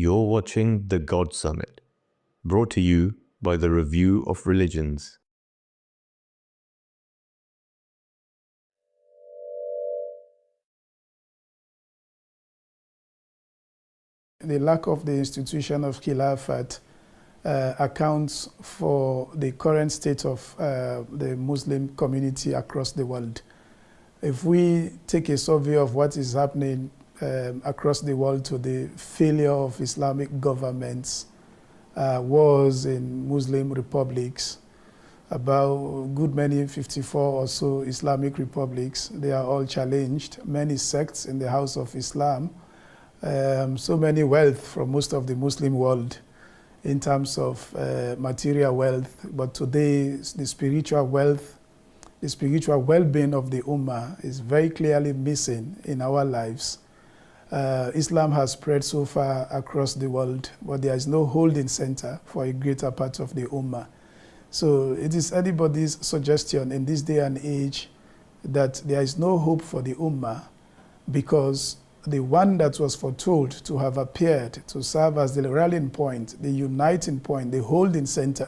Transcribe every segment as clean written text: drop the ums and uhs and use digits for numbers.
You're watching the God Summit, brought to you by the Review of Religions. The lack of the institution of Caliphate accounts for the current state of the Muslim community across the world. If we take a survey of what is happening across the world to the failure of Islamic governments, wars in Muslim republics, about good many 54 or so Islamic republics, they are all challenged. Many sects in the house of Islam, so many wealth from most of the Muslim world in terms of material wealth, but today the spiritual wealth, the spiritual well-being of the Ummah is very clearly missing in our lives. Islam has spread so far across the world, but there is no holding center for a greater part of the Ummah. So it is anybody's suggestion in this day and age that there is no hope for the Ummah, because the one that was foretold to have appeared to serve as the rallying point, the uniting point, the holding center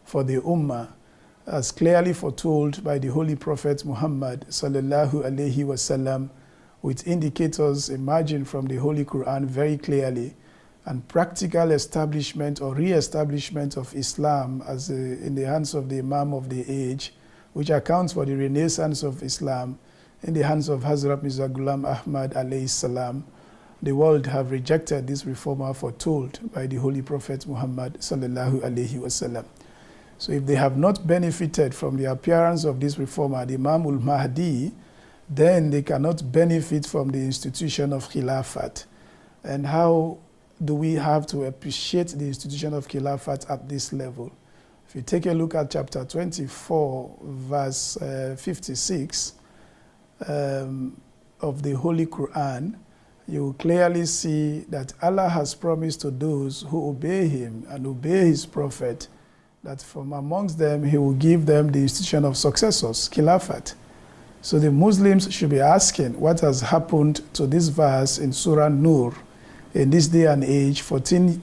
for the Ummah, as clearly foretold by the Holy Prophet Muhammad sallallahu alaihi wasallam, with indicators emerging from the Holy Quran very clearly, and practical establishment or re-establishment of Islam as in the hands of the Imam of the age, which accounts for the renaissance of Islam in the hands of Hazrat Mirza Ghulam Ahmad alayhi salam. The world have rejected this reformer foretold by the Holy Prophet Muhammad sallallahu alaihi wasallam. So if they have not benefited from the appearance of this reformer, the Imam al-Mahdi, then they cannot benefit from the institution of Khilafat. And how do we have to appreciate the institution of Khilafat at this level? If you take a look at chapter 24, verse 56 of the Holy Quran, you will clearly see that Allah has promised to those who obey Him and obey His Prophet that from amongst them He will give them the institution of successors, Khilafat. So the Muslims should be asking what has happened to this verse in Surah Nur in this day and age, 14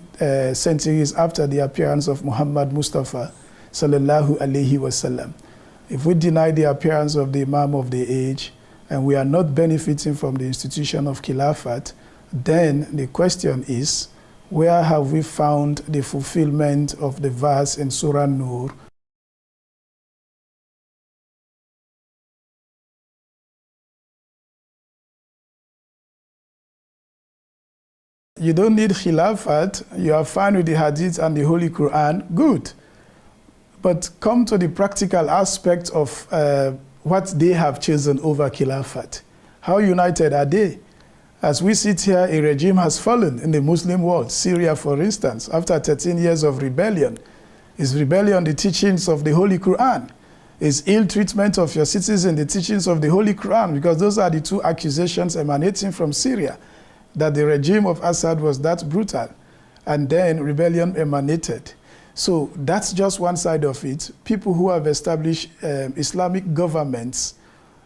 centuries after the appearance of Muhammad Mustafa sallallahu alaihi wasallam. If we deny the appearance of the Imam of the age and we are not benefiting from the institution of Khilafat, then the question is, where have we found the fulfillment of the verse in Surah Nur? You don't need Khilafat, you are fine with the Hadith and the Holy Quran, good. But come to the practical aspect of what they have chosen over Khilafat. How united are they? As we sit here, a regime has fallen in the Muslim world. Syria, for instance, after 13 years of rebellion. Is rebellion the teachings of the Holy Quran? Is ill treatment of your citizens the teachings of the Holy Quran? Because those are the two accusations emanating from Syria, that the regime of Assad was that brutal, and then rebellion emanated. So that's just one side of it. People who have established Islamic governments,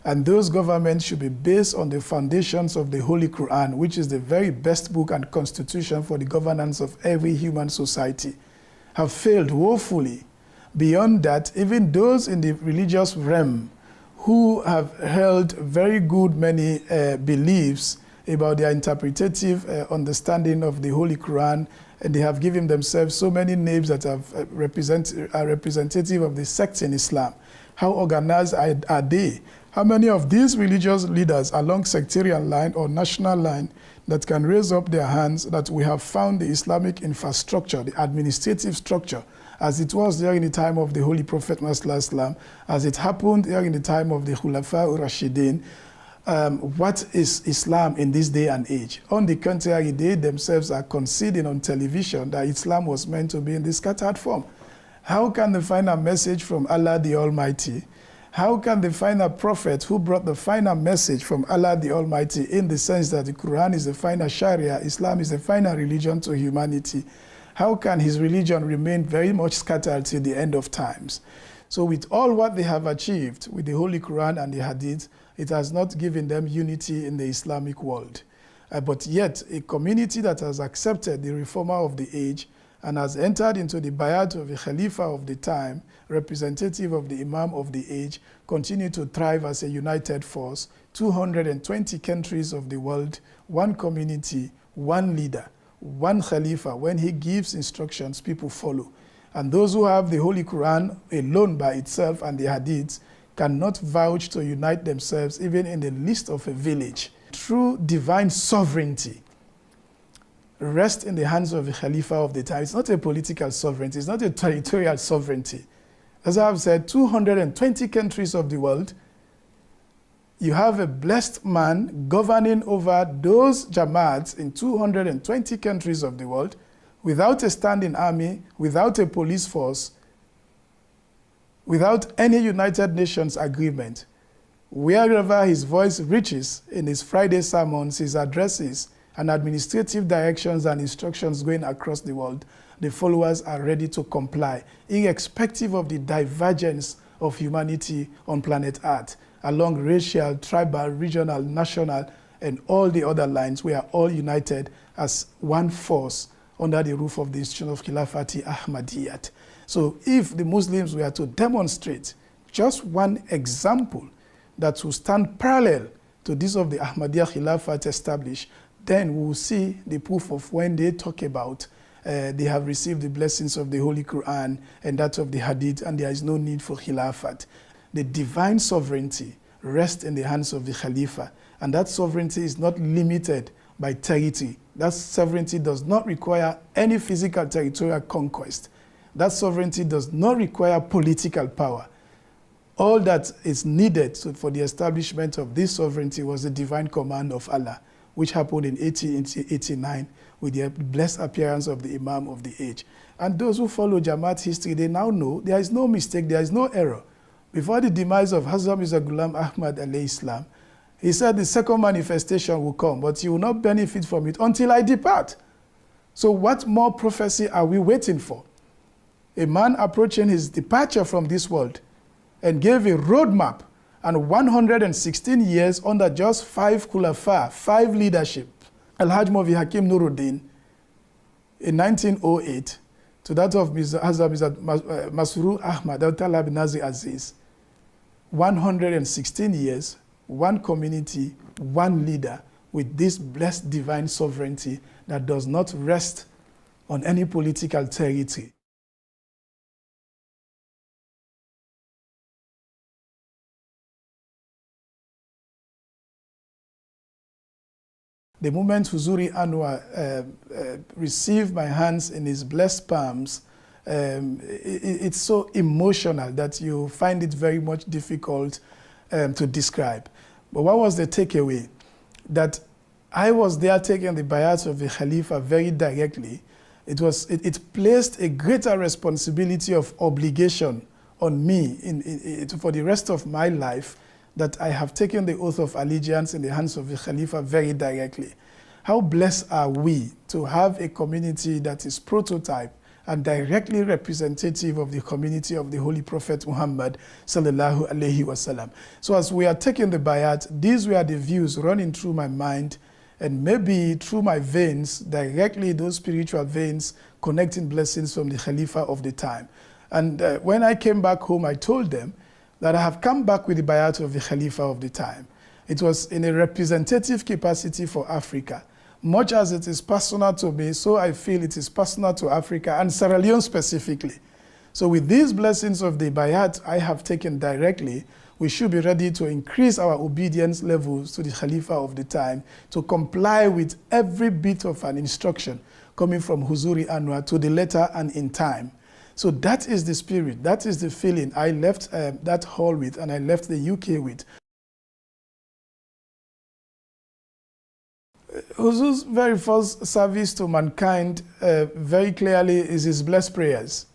and those governments should be based on the foundations of the Holy Quran, which is the very best book and constitution for the governance of every human society, have failed woefully. Beyond that, even those in the religious realm who have held very good many beliefs about their interpretative understanding of the Holy Quran, and they have given themselves so many names that are representative of the sects in Islam. How organized are they? How many of these religious leaders along sectarian line or national line that can raise up their hands that we have found the Islamic infrastructure, the administrative structure, as it was during the time of the Holy Prophet Muhammad, as it happened during the time of the Khulafa ur-Rashidin? What is Islam in this day and age? On the contrary, they themselves are conceding on television that Islam was meant to be in this scattered form. How can they find a message from Allah the Almighty? How can they find a prophet who brought the final message from Allah the Almighty, in the sense that the Quran is the final Sharia, Islam is the final religion to humanity? How can his religion remain very much scattered till the end of times? So with all what they have achieved with the Holy Quran and the Hadith, it has not given them unity in the Islamic world. But yet, a community that has accepted the reformer of the age and has entered into the bayat of the Khalifa of the time, representative of the Imam of the age, continue to thrive as a united force. 220 countries of the world, one community, one leader, one Khalifa. When he gives instructions, people follow. And those who have the Holy Quran alone by itself and the Hadiths cannot vouch to unite themselves even in the least of a village. True divine sovereignty rests in the hands of the Khalifa of the time. It's not a political sovereignty. It's not a territorial sovereignty. As I have said, 220 countries of the world, you have a blessed man governing over those Jamaats in 220 countries of the world without a standing army, without a police force, without any United Nations agreement. Wherever his voice reaches in his Friday sermons, his addresses, and administrative directions and instructions going across the world, the followers are ready to comply, irrespective of the divergence of humanity on planet Earth, along racial, tribal, regional, national, and all the other lines. We are all united as one force under the roof of the institution of Caliphate Ahmadiyya. So if the Muslims were to demonstrate just one example that will stand parallel to this of the Ahmadiyya Khilafat established, then we will see the proof of when they talk about they have received the blessings of the Holy Quran and that of the Hadith, and there is no need for Khilafat. The divine sovereignty rests in the hands of the Khalifa, and that sovereignty is not limited by territory. That sovereignty does not require any physical territorial conquest. That sovereignty does not require political power. All that is needed for the establishment of this sovereignty was the divine command of Allah, which happened in 1889 with the blessed appearance of the Imam of the age. And those who follow Jamaat history, they now know there is no mistake, there is no error. Before the demise of Hazrat Mirza Ghulam Ahmad alayhi Islam, he said the second manifestation will come, but you will not benefit from it until I depart. So what more prophecy are we waiting for? A man approaching his departure from this world and gave a roadmap and 116 years under just 5 Khulafa, 5 leadership. Al-Hajj Mavi Hakim Nuruddin in 1908 to that of Hazrat Masrur Ahmad al-Talab Nazi Aziz. 116 years, one community, one leader with this blessed divine sovereignty that does not rest on any political territory. The moment Huzuri Anwar received my hands in his blessed palms, it's so emotional that you find it very much difficult to describe. But what was the takeaway? That I was there taking the bayat of the Khalifa very directly. It placed a greater responsibility of obligation on me for the rest of my life, that I have taken the oath of allegiance in the hands of the Khalifa very directly. How blessed are we to have a community that is prototype and directly representative of the community of the Holy Prophet Muhammad sallallahu alaihi wasallam. So as we are taking the bayat, these were the views running through my mind and maybe through my veins, directly those spiritual veins connecting blessings from the Khalifa of the time. And when I came back home, I told them that I have come back with the bayat of the Khalifa of the time. It was in a representative capacity for Africa. Much as it is personal to me, so I feel it is personal to Africa and Sierra Leone specifically. So with these blessings of the bayat I have taken directly, we should be ready to increase our obedience levels to the Khalifa of the time, to comply with every bit of an instruction coming from Huzuri Anwar to the letter and in time. So that is the spirit, that is the feeling I left that hall with, and I left the UK with. Huzur's very first service to mankind very clearly is his blessed prayers.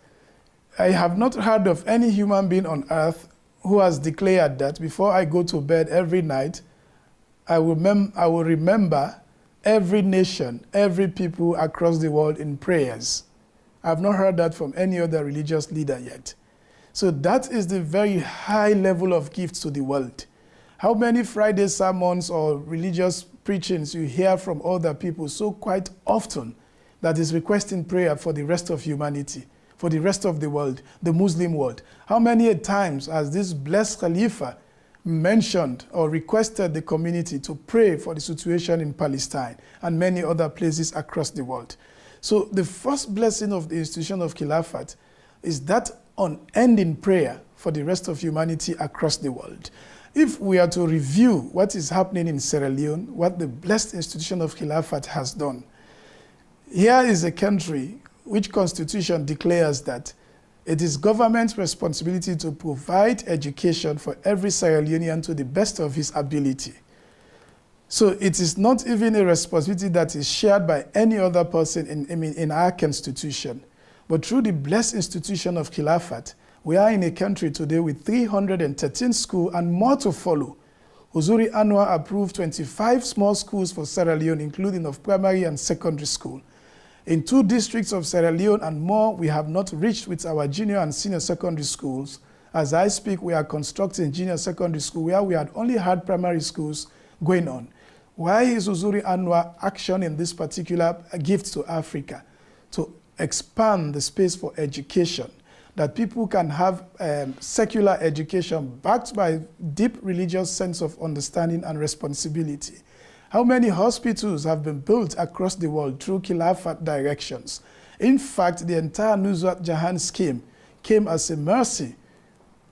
I have not heard of any human being on earth who has declared that before I go to bed every night, I will remember every nation, every people across the world in prayers. I have not heard that from any other religious leader yet. So that is the very high level of gifts to the world. How many Friday sermons or religious preachings you hear from other people so quite often that is requesting prayer for the rest of humanity, for the rest of the world, the Muslim world. How many times has this blessed Khalifa mentioned or requested the community to pray for the situation in Palestine and many other places across the world? So the first blessing of the institution of Caliphate is that unending prayer for the rest of humanity across the world. If we are to review what is happening in Sierra Leone, what the blessed institution of Caliphate has done, here is a country which constitution declares that it is government's responsibility to provide education for every Sierra Leonean to the best of his ability. So it is not even a responsibility that is shared by any other person in our constitution. But through the blessed institution of Caliphate, we are in a country today with 313 schools and more to follow. Uzuri Anwar approved 25 small schools for Sierra Leone, including of primary and secondary school. In 2 districts of Sierra Leone and more, we have not reached with our junior and senior secondary schools. As I speak, we are constructing junior secondary school where we had only had primary schools going on. Why is Uzuri Anwar action in this particular gift to Africa? To expand the space for education, that people can have secular education backed by deep religious sense of understanding and responsibility. How many hospitals have been built across the world through Caliphate directions? In fact, the entire Nusrat Jahan scheme came as a mercy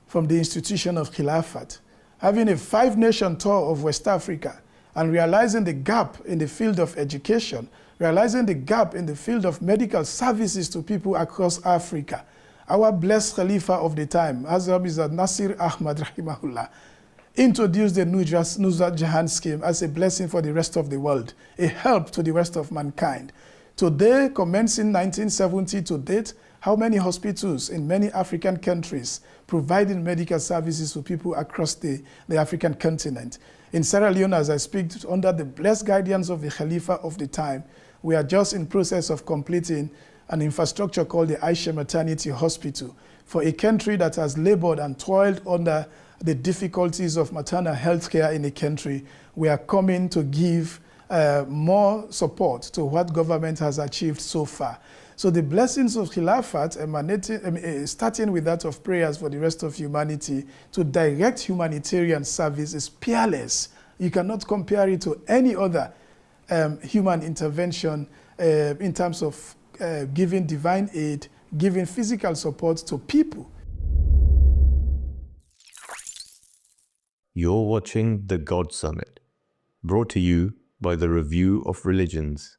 from the institution of Caliphate. Having a 5-nation tour of West Africa and realizing the gap in the field of education, realizing the gap in the field of medical services to people across Africa, our blessed Khalifa of the time, Hazrat Nasir Ahmad Rahimahullah, introduced the Nusrat Jahan scheme as a blessing for the rest of the world, a help to the rest of mankind. Today, commencing 1970 to date, how many hospitals in many African countries providing medical services to people across the African continent? In Sierra Leone, as I speak, under the blessed guidance of the Khalifa of the time, we are just in process of completing an infrastructure called the Aisha Maternity Hospital for a country that has labored and toiled under the difficulties of maternal health care in a country. We are coming to give more support to what government has achieved so far. So the blessings of Khilafat emanating, starting with that of prayers for the rest of humanity to direct humanitarian service is peerless. You cannot compare it to any other human intervention in terms of giving divine aid, giving physical support to people. You're watching The God Summit, brought to you by the Review of Religions.